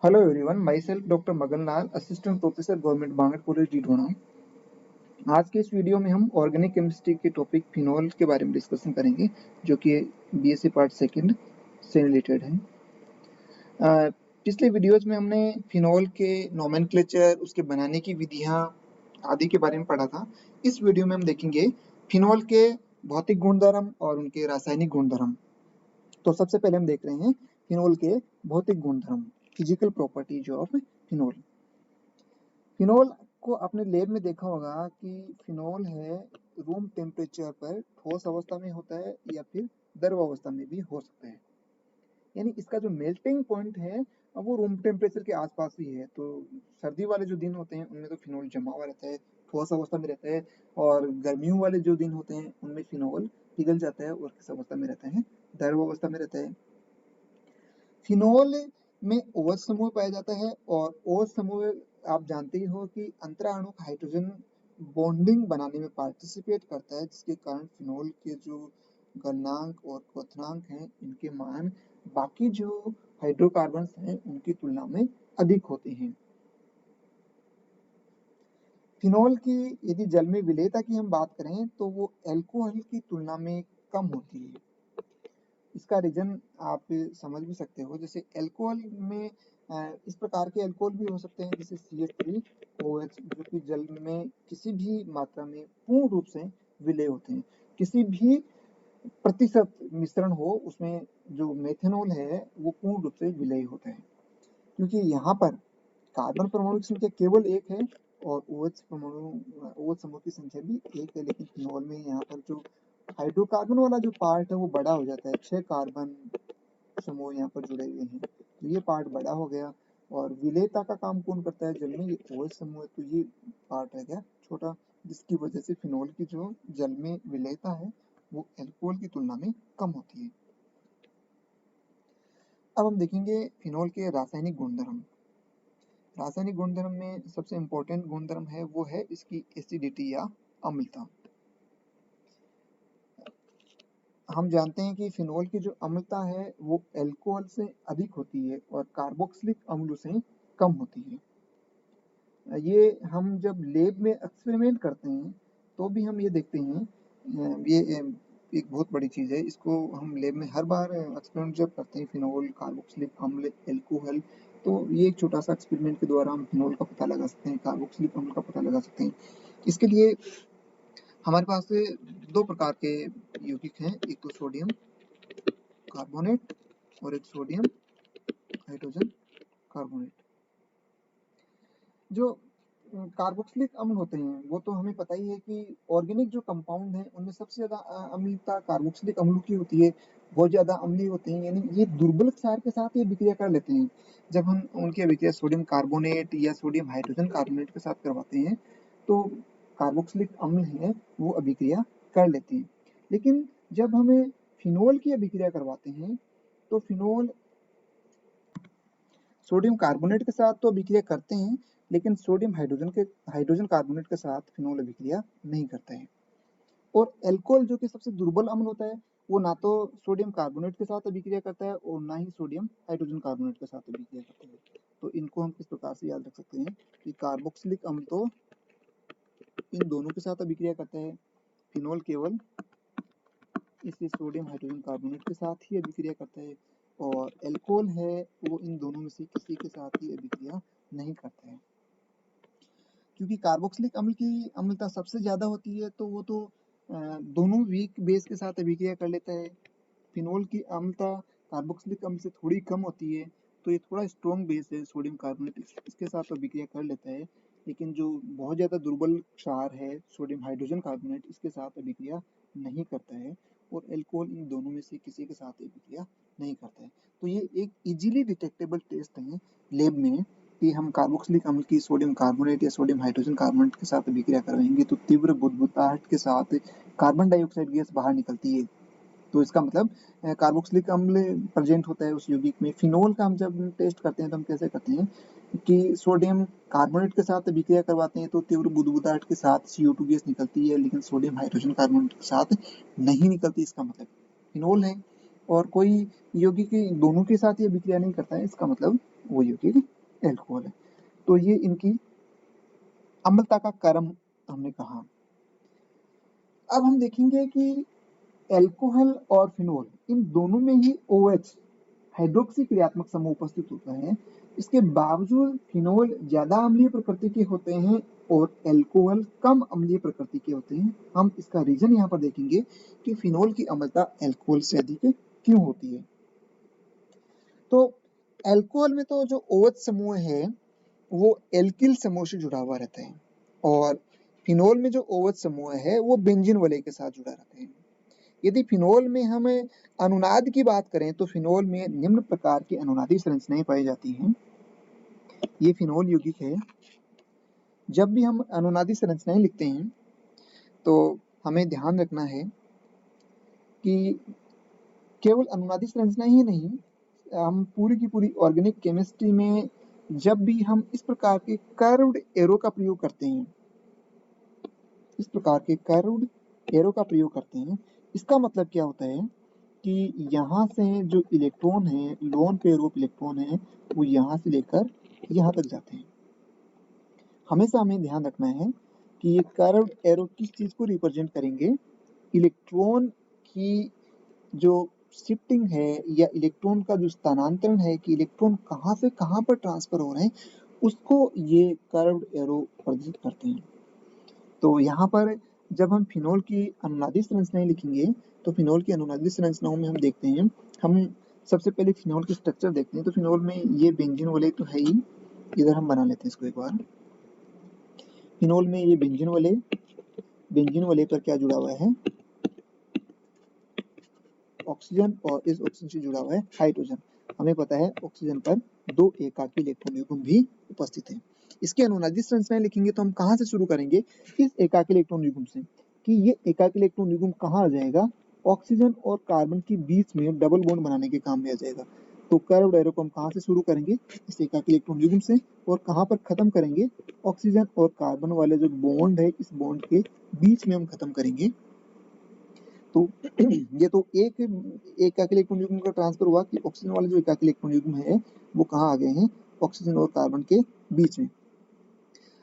Hello everyone, myself doctor Magan Lal, assistant professor government Bangur college Didwana. आज के इस वीडियो में हम ऑर्गेनिक केमिस्ट्री के टॉपिक फिनोल के बारे में डिस्कशन करेंगे, जो कि बीएससी पार्ट सेकंड से रिलेटेड है। पिछले वीडियोज में हमने फिनोल के नोमेनक्लेचर, उसके बनाने की विधियां आदि के बारे में पढ़ा था। इस वीडियो में हम देखेंगे फिनोल के भौतिक गुणधर्म और उनके रासायनिक गुणधर्म। तो सबसे पहले हम देख रहे हैं फिनोल के भौतिक गुणधर्म, physical properties of phenol. Phenol को आपने लैब में देखा होगा कि फिनोल है रूम टेम्परेचर पर ठोस अवस्था में होता है या फिर द्रव अवस्था में भी हो सकता है। यानी इसका जो मेल्टिंग पॉइंट है वो रूम टेम्परेचर के आसपास ही है। तो सर्दी वाले जो दिन होते हैं उनमें तो फिनोल जमा हुआ रहता है, ठोस अवस्था में रहता है, और गर्मियों वाले जो दिन होते हैं उनमें फिनोल पिघल जाता है और किस अवस्था में रहता है, द्रव अवस्था में रहता है। फिनोल में OH समूह पाया जाता है, और OH समूह आप जानते ही हो कि अंतराणुक हाइड्रोजन बॉन्डिंग बनाने में पार्टिसिपेट करता है, जिसके कारण फिनोल के जो गलनांक और क्वथनांक हैं, इनके मान बाकी जो हाइड्रोकार्बन्स हैं उनकी तुलना में अधिक होते हैं। फिनोल की यदि जल में विलेयता की हम बात करें तो वो एल्कोहल की तुलना में कम होती है। इसका रीजन आप समझ भी सकते हो। जैसे एल्कोहल में इस प्रकार के एल्कोहल भी हो सकते हैं, जैसे CH3OH, जो कि जल में किसी भी मात्रा में पूर्ण रूप से विलय होते हैं। किसी भी प्रतिशत मिश्रण हो, उसमें जो मेथेनॉल है वो पूर्ण रूप से विलय होता है, क्योंकि यहाँ पर कार्बन परमाणु की संख्या केवल एक है और OH समूह की संख्या भी एक है। लेकिन फिनोल में यहाँ पर जो हाइड्रोकार्बन वाला जो पार्ट है वो बड़ा हो जाता है। 6 कार्बन समूह यहाँ पर जुड़े हुए हैं, तो ये पार्ट बड़ा हो गया। और विलेयता का काम कौन करता है जल में? ये OH समूह है, तो ये पार्ट रह गया छोटा, जिसकी वजह से फिनोल की जो जल में विलेयता है वो एल्कोहल की तुलना में कम होती है। अब हम देखेंगे फिनोल के रासायनिक गुणधर्म। रासायनिक गुणधर्म में सबसे इम्पोर्टेंट गुणधर्म है वो है इसकी एसिडिटी या अम्लता। हम जानते हैं कि फिनोल की जो अम्लता है वो एल्कोहल से अधिक होती है और कार्बोक्सिलिक अम्ल से कम होती है। ये हम जब लैब में एक्सपेरिमेंट करते हैं तो भी हम ये देखते हैं। ये एक बहुत बड़ी चीज़ है। इसको हम लैब में हर बार एक्सपेरिमेंट जब करते हैं, फिनोल, कार्बोक्सिलिक अम्ल, एल्कोहल, तो ये एक छोटा सा एक्सपेरिमेंट के द्वारा हम फिनोल का पता लगा सकते हैं, कार्बोक्सिलिक अम्ल का पता लगा सकते हैं। इसके लिए हमारे पास दो प्रकार के यौगिक हैं, एक तो सोडियम कार्बोनेट और एक सोडियम हाइड्रोजन कार्बोनेट। जो कार्बोक्सिलिक अम्ल होते हैं वो तो हमें पता ही है कि ऑर्गेनिक जो कंपाउंड है उनमें सबसे ज्यादा अम्लता कार्बोक्सिलिक अम्ल की होती है। बहुत ज्यादा अम्लीय होते हैं, यानी ये दुर्बल क्षार के साथ ये अभिक्रिया कर लेते हैं। जब हम उनकी अभिक्रिया सोडियम कार्बोनेट या सोडियम हाइड्रोजन कार्बोनेट के साथ करवाते हैं तो कार्बोक्सिलिक अम्ल है वो अभिक्रिया कर लेते हैं। लेकिन जब हमें फिनोल की अभिक्रिया करवाते हैं तो फिनोल सोडियम कार्बोनेट के साथ तो अभिक्रिया करते हैं, लेकिन सोडियम हाइड्रोजन कार्बोनेट के साथ फिनोल अभिक्रिया नहीं करता है। और एल्कोहल जो कि सबसे दुर्बल अम्ल होता है, वो ना तो सोडियम कार्बोनेट के साथ अभिक्रिया करता है और ना ही सोडियम हाइड्रोजन कार्बोनेट के साथ अभिक्रिया करता है। तो इनको हम किस प्रकार से याद रख सकते हैं कि कार्बोक्सिलिक अम्ल तो इन दोनों के साथ अभिक्रिया करता है, फिनोल केवल इस सोडियम हाइड्रोजन कार्बोनेट के साथ ही अभिक्रिया करता है, और एल्कोहल है वो इन दोनों में से किसी के साथ ही अभिक्रिया नहीं करता है। क्योंकि कार्बोक्सिलिक अम्ल की अम्लता सबसे ज्यादा होती है, तो वो तो दोनों वीक बेस के साथ अभिक्रिया कर लेता है। फिनोल की अम्लता कार्बोक्सिलिक अम्ल से थोड़ी कम होती है, तो ये थोड़ा स्ट्रॉन्ग बेस है सोडियम कार्बोनेट, इसके साथ अभिक्रिया कर लेता है। लेकिन जो बहुत ज़्यादा दुर्बल क्षार है सोडियम हाइड्रोजन कार्बोनेट, इसके साथ अभिक्रिया नहीं करता है, और एल्कोहल इन दोनों में से किसी के साथ अभिक्रिया नहीं करता है। तो ये एक इजीली डिटेक्टेबल टेस्ट है लैब में कि हम कार्बोक्सिलिक अम्ल की सोडियम कार्बोनेट या सोडियम हाइड्रोजन कार्बोनेट के साथ अभिक्रिया करवाएंगे तो तीव्र बुदबुदाहट के साथ कार्बन डाइऑक्साइड गैस बाहर निकलती है। तो इसका मतलब कार्बोक्सिलिक अम्ल प्रेजेंट होता है उस यौगिक में। फिनोल का हम जब टेस्ट करते हैं तो हम कैसे करते हैं कि सोडियम कार्बोनेट के साथ अभिक्रिया करवाते हैं तो तीव्र बुदबुदाहट के साथ CO2 गैस निकलती है, लेकिन सोडियम हाइड्रोजन कार्बोनेट के साथ नहीं निकलती। इसका मतलब फिनोल है। और कोई यौगिक दोनों के साथ ही अभिक्रिया नहीं करता है, इसका मतलब वो यौगिक एल्कोहल है। तो ये इनकी अम्लता का क्रम हमने कहा। अब हम देखेंगे कि एल्कोहल और फिनोल इन दोनों में ही OH हाइड्रोक्सी क्रियात्मक समूह उपस्थित होता है। इसके बावजूद फिनोल ज्यादा अम्लीय प्रकृति के होते हैं और एल्कोहल कम अम्लीय प्रकृति के होते हैं। हम इसका रीजन यहाँ पर देखेंगे कि फिनोल की अम्लता एल्कोहल से अधिक क्यों होती है। तो एल्कोहल में तो जो OH समूह है वो एल्किल समूह से जुड़ा हुआ रहता है और फिनोल में जो OH समूह है वो बेंजीन वलय के साथ जुड़ा रहता है। यदि फिनोल में हम अनुनाद की बात करें तो फिनोल में निम्न प्रकार की अनुनादी संरचनाएं पाई जाती हैं। ये फिनोल यौगिक है। जब भी हम अनुनादी संरचनाएं लिखते हैं तो हमें ध्यान रखना है कि केवल अनुनादी संरचनाएं ही नहीं, हम पूरी की पूरी ऑर्गेनिक केमिस्ट्री में जब भी हम इस प्रकार के कर्व्ड एरो का प्रयोग करते हैं, इसका मतलब क्या होता है कि यहाँ से जो इलेक्ट्रॉन है, लोन पेयर ऑफ इलेक्ट्रॉन है, वो यहाँ से लेकर यहाँ तक जाते हैं। हमेशा हमें ध्यान रखना है कि ये कर्व्ड एरो किस चीज को रिप्रेजेंट करेंगे, इलेक्ट्रॉन की जो शिफ्टिंग है या इलेक्ट्रॉन का जो स्थानांतरण है कि इलेक्ट्रॉन कहाँ से कहाँ पर ट्रांसफर हो रहे हैं, उसको ये कर्व्ड एरो प्रदर्शित करते हैं। तो यहाँ पर जब हम फिनोल की अनुनादी संरचनाएं लिखेंगे तो फिनोल की अनुनादी संरचनाओं में हम देखते हैं, हम सबसे पहले फिनोल की स्ट्रक्चर देखते हैं। तो फिनोल में ये बेंजीन वलय तो है ही, इधर हम बना लेते हैं इसको एक बार। फिनोल में ये बेंजीन वलय पर क्या जुड़ा हुआ है, ऑक्सीजन, और इस ऑक्सीजन से जुड़ा हुआ है हाइड्रोजन। हमें पता है ऑक्सीजन पर 2 एकाकी इलेक्ट्रॉन युग्म भी उपस्थित है। इसकी अनुनादी संरचनाएं लिखेंगे तो हम कहाँ से शुरू करेंगे, इस एकाकी इलेक्ट्रॉन युग्म से, कि ये एकाकी इलेक्ट्रॉन युग्म कहाँ आ जाएगा, ऑक्सीजन और कार्बन के बीच में डबल बॉन्ड बनाने के काम में आ जाएगा। तो कर्व्ड एरो को हम कहाँ से शुरू करेंगे, इस एकाकी इलेक्ट्रॉन युग्म से, और कहाँ पर खत्म करेंगे, ऑक्सीजन और कार्बन वाले जो बॉन्ड है इस बॉन्ड के बीच में हम खत्म करेंगे। तो ये तो एक एकाकी इलेक्ट्रॉन युग्म का ट्रांसफर हुआ कि ऑक्सीजन वाले जो एकाकी इलेक्ट्रॉन युग्म है वो कहाँ आ गए हैं, ऑक्सीजन और कार्बन के बीच में।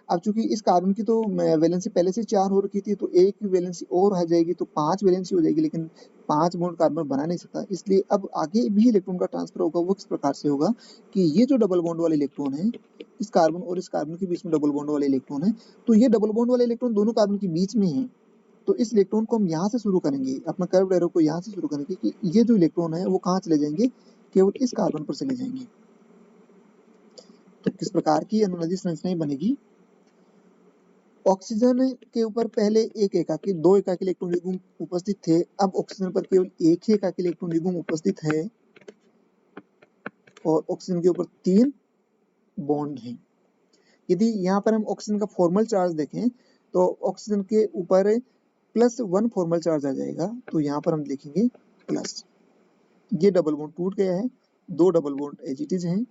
अब चूंकि इस कार्बन की तो वैलेंसी पहले से 4 हो रखी थी, तो एक वैलेंसी और आ जाएगी तो 5 वैलेंसी हो जाएगी, लेकिन 5 बॉन्ड कार्बन बना नहीं सकता। इसलिए अब आगे भी इलेक्ट्रॉन का ट्रांसफर होगा, वो किस प्रकार से होगा कि ये जो डबल बॉन्ड वाले इलेक्ट्रॉन है, इस कार्बन और इस कार्बन के बीच में डबल बॉन्ड वाले इलेक्ट्रॉन है, तो ये डबल बॉन्ड वाले इलेक्ट्रॉन दोनों कार्बन के बीच में है। तो इस इलेक्ट्रॉन को हम यहाँ से शुरू करेंगे, अपना कर्व्ड एरो को यहाँ से शुरू करेंगे कि ये जो इलेक्ट्रॉन है वो कहाँ चले जाएंगे, केवल इस कार्बन पर चले जाएंगे। तो किस प्रकार की अनुनादी संरचनाएं बनेगी, ऑक्सीजन के ऊपर पहले दो एकाकी इलेक्ट्रॉन युग्म उपस्थित थे, अब ऑक्सीजन पर केवल एक ही एकाकी इलेक्ट्रॉन युग्म उपस्थित है और ऑक्सीजन के ऊपर 3 बॉन्ड हैं। यदि यहाँ पर हम ऑक्सीजन का फॉर्मल चार्ज देखें तो ऑक्सीजन के ऊपर +1 फॉर्मल चार्ज आ जाएगा, तो यहाँ पर हम लिखेंगे प्लस। ये डबल बॉन्ड टूट गया है, 2 double bond as it is हैं,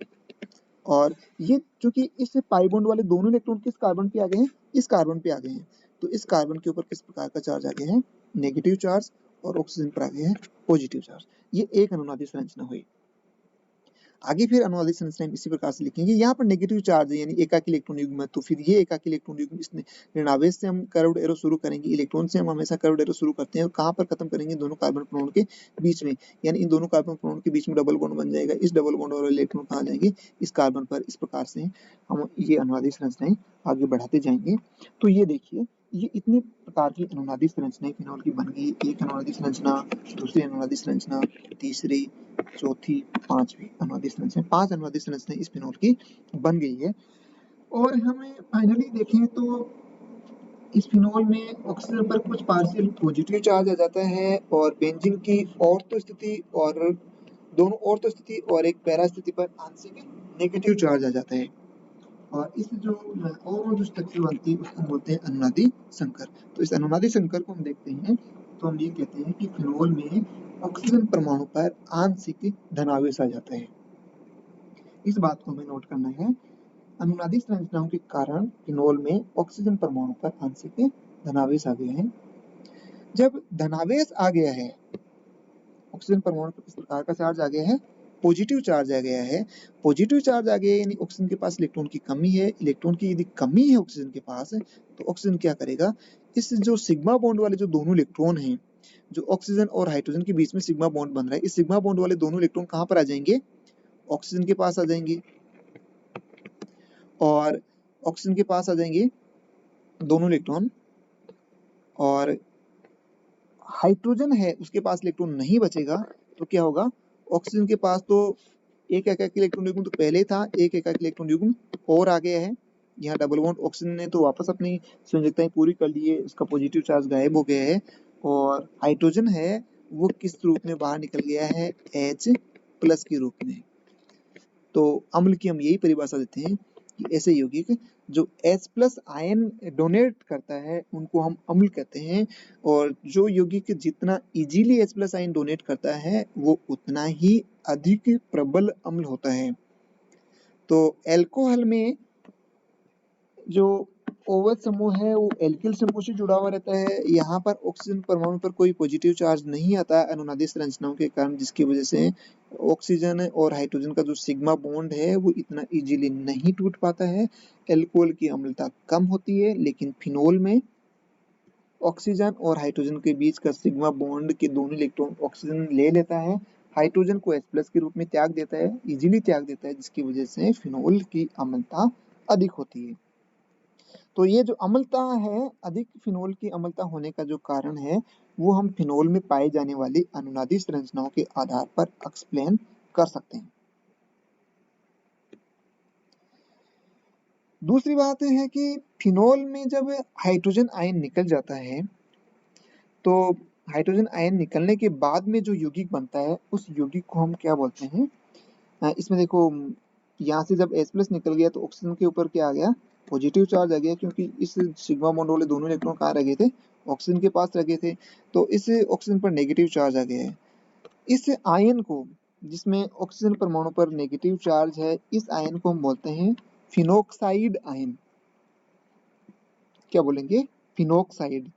और ये चूंकि इस पाई बॉन्ड वाले दोनों इलेक्ट्रॉन किस कार्बन पे आ गए हैं, इस कार्बन पे आ गए हैं, तो इस कार्बन के ऊपर किस प्रकार का चार्ज आ गया है, नेगेटिव चार्ज, और ऑक्सीजन पर आ गया है पॉजिटिव चार्ज। ये एक अनुनादी संरचना हुई। आगे फिर अनुनादी संरचना इसी प्रकार से लिखेंगे, यहाँ पर नेगेटिव चार्ज है यानी एकाकी इलेक्ट्रॉन युग्म है, तो फिर ये एकाकी इलेक्ट्रॉन युग्म इसमें ऋणावेश से हम कर्व्ड एरो शुरू करेंगे, इलेक्ट्रॉन से हम हमेशा कर्व्ड एरो शुरू करते हैं, और कहाँ पर खत्म करेंगे, दोनों कार्बन परमाणु के बीच में, यानी इन दोनों कार्बन परमाणु के बीच में डबल बॉन्ड बन जाएगा, इस डबल बॉन्ड और इलेक्ट्रॉन कहाँ जाएंगे, इस कार्बन पर। इस प्रकार से हम ये अनुनादी संरचनाएं आगे बढ़ाते जाएंगे। तो ये देखिए, ये इतने प्रकार की अनुनादी संरचनाएं फिनोल की बन गई, एक अनुनादी संरचना, दूसरी अनुनादी संरचना, तीसरी, चौथी, पांचवी अनुनादी संरचना, 5 अनुनादी संरचनाएं इस फिनोल की बन गई है। और हमें फाइनली देखें तो इस फिनोल में ऑक्सीजन पर कुछ पार्शियल पॉजिटिव चार्ज आ जाता है और बेंजीन की ऑर्थो स्थिति और दोनों ऑर्थो स्थिति और एक पैरा स्थिति पर आंशिक नेगेटिव चार्ज आ जाता है, और इस जो और जो स्ट्रक्चर बनती है उसको बोलते हैं अनुनादी संकर। तो इस अनुनादी संकर को हम देखते हैं तो हम ये कहते हैं कि फिनोल में ऑक्सीजन परमाणु पर आंशिक धनावेश आ जाता है। इस बात को हमें नोट करना है, अनुनादी संरचनाओं के कारण फिनोल में ऑक्सीजन परमाणु पर आंशिक धनावेश आ गए हैं। जब धनावेश आ गया है, ऑक्सीजन परमाणु पर किस प्रकार का चार्ज आ गया है, पॉजिटिव चार्ज आ गया है, पॉजिटिव चार्ज आ गया यानी ऑक्सीजन के पास इलेक्ट्रॉन की कमी है, इलेक्ट्रॉन की यदि कमी है ऑक्सीजन के पास, तो ऑक्सीजन क्या करेगा, इस जो सिग्मा बॉन्ड वाले जो दोनों इलेक्ट्रॉन हैं, जो ऑक्सीजन और हाइड्रोजन के बीच में सिग्मा बॉन्ड बन रहा है, इस सिग्मा बॉन्ड वाले दोनों इलेक्ट्रॉन कहाँ पर आ जाएंगे, ऑक्सीजन के पास आ जाएंगे, और ऑक्सीजन के पास आ जाएंगे दोनों इलेक्ट्रॉन, और हाइड्रोजन है उसके पास इलेक्ट्रॉन नहीं बचेगा, तो क्या होगा, ऑक्सीजन के पास तो एक एकाकी इलेक्ट्रॉन युग्म तो पहले ही था, एक एकाकी इलेक्ट्रॉन युग्म और आ गया है, यहाँ डबल बॉन्ड ऑक्सीजन ने तो वापस अपनी संयोजकताएं पूरी कर ली है, उसका पॉजिटिव चार्ज गायब हो गया है, और हाइड्रोजन है वो किस रूप में बाहर निकल गया है, H+ के रूप में। तो अम्ल की हम यही परिभाषा देते हैं कि ऐसे यौगिक जो H+ आयन डोनेट करता है उनको हम अम्ल कहते हैं, और जो यौगिक जितना इजीली H+ आयन डोनेट करता है वो उतना ही अधिक प्रबल अम्ल होता है। तो एल्कोहल में जो OH समूह है वो एल्किल समूह से जुड़ा हुआ रहता है, यहाँ पर ऑक्सीजन परमाणु पर कोई पॉजिटिव चार्ज नहीं आता अनुनादी संरचनाओं के कारण, जिसकी वजह से ऑक्सीजन और हाइड्रोजन का जो सिग्मा बॉन्ड है वो इतना इजीली नहीं टूट पाता है, एल्कोहल की अम्लता कम होती है, लेकिन फिनोल में ऑक्सीजन और हाइड्रोजन के बीच का सिग्मा बॉन्ड के दोनों इलेक्ट्रॉन ऑक्सीजन ले लेता है, हाइड्रोजन को H+ के रूप में त्याग देता है, इजीली त्याग देता है, जिसकी वजह से फिनोल की अम्लता अधिक होती है। तो ये जो अम्लता है, अधिक फिनोल की अम्लता होने का जो कारण है वो हम फिनोल में पाई जाने वाली अनुनादी संरचनाओं के आधार पर एक्सप्लेन कर सकते हैं। दूसरी बात है कि फिनोल में जब हाइड्रोजन आयन निकल जाता है तो हाइड्रोजन आयन निकलने के बाद में जो यौगिक बनता है उस यौगिक को हम क्या बोलते हैं, इसमें देखो यहाँ से जब H+ निकल गया तो ऑक्सीजन के ऊपर क्या आ गया, पॉजिटिव चार्ज आ गया, क्योंकि इस सिग्मा बॉन्ड वाले दोनों इलेक्ट्रॉन कहाँ रह गए थे, ऑक्सीजन के पास रह गए थे, तो इस ऑक्सीजन पर नेगेटिव चार्ज आ गया है। इस आयन को, जिसमें ऑक्सीजन परमाणु पर नेगेटिव चार्ज है, इस आयन को हम बोलते हैं फिनोक्साइड आयन। क्या बोलेंगे, फिनोक्साइड,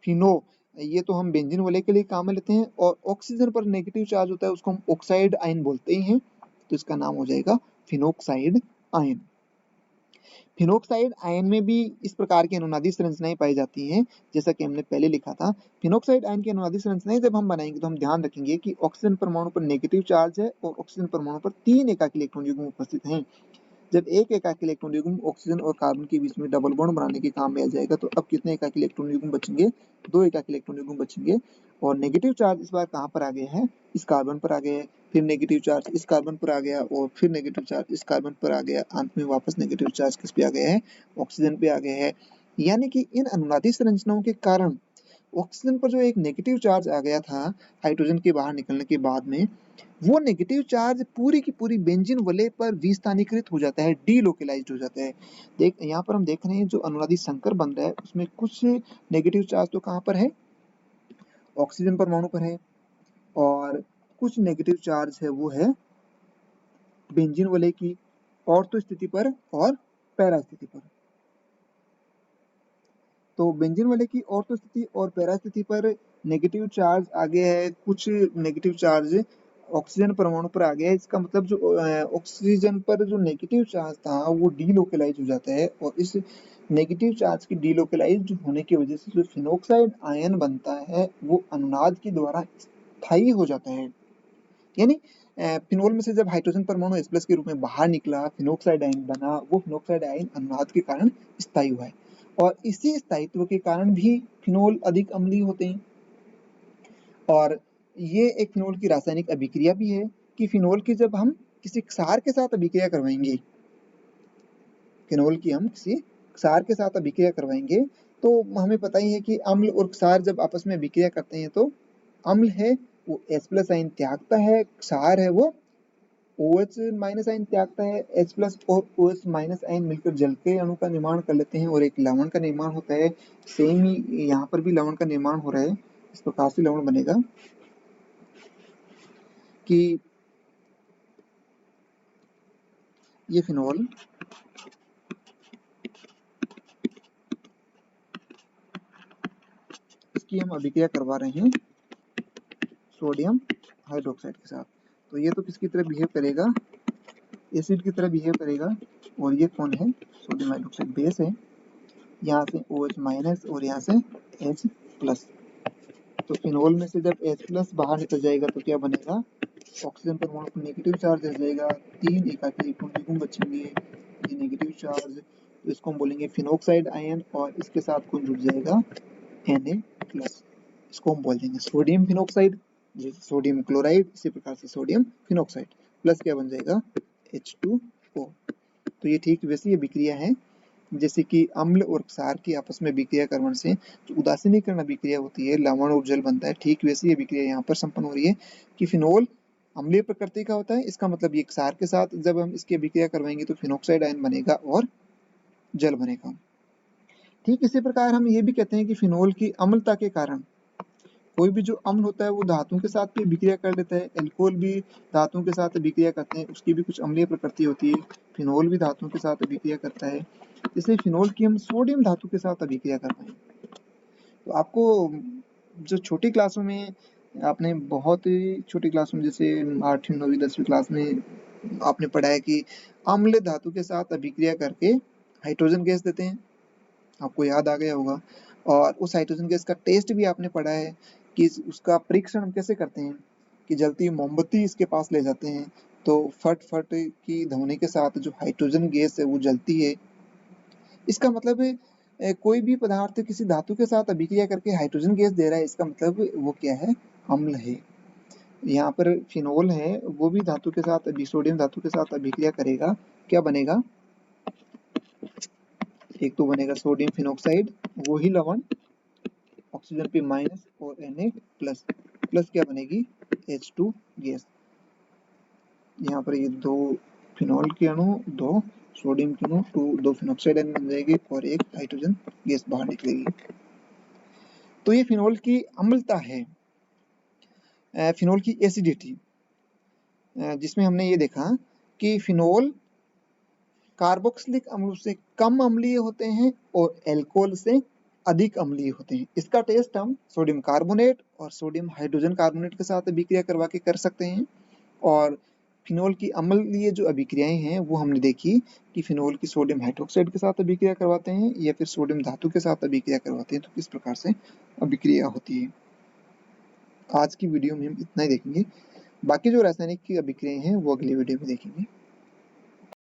फिनो, ये तो हम बेंजीन वाले के लिए काम में लेते हैं, और ऑक्सीजन पर नेगेटिव चार्ज होता है उसको हम ऑक्साइड आयन बोलते ही हैं, तो इसका नाम हो जाएगा फिनोक्साइड आयन। फिनोक्साइड आयन में भी इस प्रकार की अनुनादी संरचनाएं पाई जाती हैं, जैसा कि हमने पहले लिखा था। फिनोक्साइड आयन की अनुनादी संरचनाएं जब हम बनाएंगे तो हम ध्यान रखेंगे कि ऑक्सीजन परमाणु पर नेगेटिव चार्ज है और ऑक्सीजन परमाणु पर 3 एकाकी इलेक्ट्रॉन युग्म उपस्थित हैं। जब एक एकाकी इलेक्ट्रॉन युग्म ऑक्सीजन और कार्बन के बीच में डबल बॉन्ड बनाने के काम में आ जाएगा तो अब कितने एकाकी इलेक्ट्रॉन युग्म बचेंगे, 2 एकाकी इलेक्ट्रॉन युग्म बचेंगे, और नेगेटिव चार्ज इस बार कहाँ पर आ गया है, इस कार्बन पर आ गया है, फिर नेगेटिव चार्ज इस कार्बन पर आ गया, और फिर नेगेटिव चार्ज इस कार्बन पर आ गया, अंत में वापस नेगेटिव चार्ज किस पे आ गया है, ऑक्सीजन पे आ गया है। यानी कि इन अनुनादी संरचनाओं के कारण ऑक्सीजन पर जो एक नेगेटिव चार्ज आ गया था हाइड्रोजन के बाहर निकलने के बाद में, वो नेगेटिव चार्ज पूरी की पूरी बेंजीन वलय पर विस्थानीकृत हो जाता है, डीलोकलाइज्ड हो जाता है। देख यहाँ पर हम देख रहे हैं जो अनुनादी संकर बन रहा है उसमें कुछ नेगेटिव चार्ज तो कहाँ पर है, ऑक्सीजन परमाणु पर है, और कुछ नेगेटिव चार्ज है वो है बेंजीन वलय की ऑर्थो स्थिति पर और पैरा स्थिति पर। तो बेंजीन वलय की ऑर्थो स्थिति और पैरा स्थिति पर नेगेटिव चार्ज आ गया है, कुछ नेगेटिव चार्ज ऑक्सीजन परमाणु पर आ गया है, इसका मतलब जो ऑक्सीजन पर जो नेगेटिव चार्ज था वो डीलोकलाइज हो जाता है, और इस नेगेटिव चार्ज की डीलोकलाइज होने की वजह से जो फिनोक्साइड आयन बनता है वो अनुनाद के द्वारा स्थायी हो जाता है। यानी फिनोल में से जब हाइड्रोजन परमाणु H+ के रूप में बाहर निकला, फिनोक्साइड आयन बना, वो फिनोक्साइड आयन अनुनाद के कारण स्थायी हुआ है, और इसी स्थायित्व के कारण भी फिनोल अधिक अम्लीय होते हैं। और ये एक फिनोल की रासायनिक अभिक्रिया भी है कि फिनोल की जब हम किसी क्षार के साथ अभिक्रिया करवाएंगे, फिनोल की हम किसी क्षार के साथ अभिक्रिया करवाएंगे तो हमें पता ही है कि अम्ल और क्षार जब आपस में अभिक्रिया करते हैं तो अम्ल है वो H+ आयन त्यागता है, क्षार है वो OH- आयन त्यागता है, H+ और OH- आयन मिलकर जल के अणु का निर्माण कर लेते हैं और एक लवण का निर्माण होता है। सेम ही यहाँ पर भी लवण का निर्माण हो रहा है, इस प्रकार से लवण बनेगा कि ये फिनोल इसकी हम अभिक्रिया करवा रहे हैं सोडियम हाइड्रोक्साइड के साथ। तो ये तो किसकी तरह बिहेव करेगा, एसिड की तरह बिहेव करेगा। और ये कौन है, सोडियम हाइड्रोक्साइड बेस है, यहाँ से OH माइनस और यहाँ से H प्लस। तो फिनोल में से जब H प्लस बाहर निकल जाएगा तो क्या बनेगा, ऑक्सीजन परमाणु पर नेगेटिव चार्ज रह जाएगा, 3 एकाकी इलेक्ट्रॉन बचेंगे, ये नेगेटिव चार्ज, तो इसको हम बोलेंगे फिनोक्साइड आयन, और इसके साथ कौन जुड़ जाएगा, Na प्लस, इसको हम बोल देंगे सोडियम फिनोक्साइड। जैसे सोडियम क्लोराइड, इसी प्रकार से सोडियम फिनोक्साइड प्लस क्या बन जाएगा, H2O। तो ये ठीक वैसी ये विक्रिया है जैसे कि अम्ल और क्षार की आपस में विक्रिया करने से जो उदासीनीकरण अभिक्रिया होती है, लवण और जल बनता है, ठीक वैसी ये विक्रिया यहाँ पर संपन्न हो रही है कि फिनोल अम्लीय प्रकृति का होता है। इसका मतलब ये क्षार के साथ जब हम इसकी अभिक्रिया करवाएंगे तो फिनोक्साइड आयन बनेगा और जल बनेगा। ठीक इसी प्रकार हम ये भी कहते हैं कि फिनोल की अम्लता के कारण कोई भी जो अम्ल होता है वो धातुओं के साथ भी अभिक्रिया कर लेता है, एल्कोहल भी धातुओं के साथ अभिक्रिया करते हैं, उसकी भी कुछ अम्लीय प्रकृति होती है, फिनोल भी धातुओं के साथ अभिक्रिया करता है, इसलिए फिनोल की हम सोडियम धातु के साथ अभिक्रिया कर पाएंगे। तो आपको जो छोटी क्लासों में आपने बहुत ही छोटी क्लासों में जैसे 8वीं 9वीं 10वीं क्लास में आपने पढ़ा है कि अम्ल धातु के साथ अभिक्रिया करके हाइड्रोजन गैस देते हैं, आपको याद आ गया होगा। और उस हाइड्रोजन गैस का टेस्ट भी आपने पढ़ा है कि उसका परीक्षण हम कैसे करते हैं कि जलती मोमबत्ती इसके पास ले जाते हैं तो फट फट की ध्वनि के साथ जो हाइड्रोजन गैस है वो जलती है। इसका मतलब कोई भी पदार्थ किसी धातु के साथ अभिक्रिया करके हाइड्रोजन गैस दे रहा है, इसका मतलब वो क्या है, अम्ल है। यहाँ पर फिनोल है वो भी धातु के साथ, सोडियम धातु के साथ अभिक्रिया करेगा, क्या बनेगा, एक तो बनेगा सोडियम फिनोक्साइड, वो ही लवण, ऑक्सीजन पे माइनस और Na प्लस, प्लस क्या बनेगी, H2 गैस। यहाँ पर ये 2 फिनोल के अणु, 2 सोडियम के अणु, 2 फिनोक्साइड आयन बन जाएगी और एक हाइड्रोजन गैस बाहर निकलेगी। तो ये फिनोल की अम्लता है। फिनोल की एसिडिटी, जिसमें हमने ये देखा कि फिनोल कार्बोक्सिलिक अम्ल से कम अम्लीय होते हैं और एल्कोहल से अधिक अम्लीय होते हैं। इसका टेस्ट हम सोडियम कार्बोनेट और सोडियम हाइड्रोजन कार्बोनेट के साथ अभिक्रिया करवा के कर सकते हैं। और फिनोल की अम्लीय जो अभिक्रियाएं हैं वो हमने देखी कि फिनोल की सोडियम हाइड्रोक्साइड के साथ अभिक्रिया करवाते हैं या फिर सोडियम धातु के साथ अभिक्रिया करवाते हैं, तो किस प्रकार से अभिक्रिया होती है। आज की वीडियो में हम इतना ही देखेंगे, बाकी जो रासायनिक की अभिक्रियाएं हैं वो अगली वीडियो में देखेंगे।